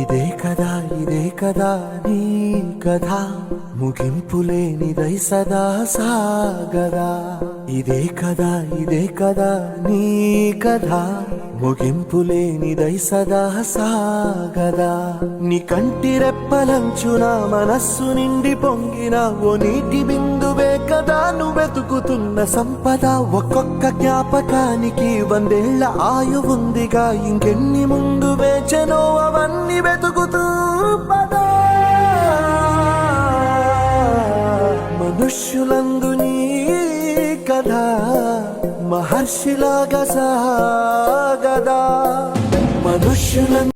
ఇదే కదా నీ కథ, ముగింపులేనిదై సదా సాగదా. ఇదే కదా నీ కథ, ముగింపులేనిదై సదా సాగదా. నీ కంటి రెప్పలంచున మనస్సు నిండి పొంగిన ఓ నీటి బిందువే కదా నువ్వెతుకుతున్న సంపద. ఒక్కొక్క జ్ఞాపకానికి 100 ఏళ్ల ఆయువుందిగా, ఇంకెన్ని ముందు వేచనో అవన్నీ వెతుకుతూ పదా. మనుష్యులందు నీ కథ మహర్షిలాగా సాగదా. మనుష్యులందు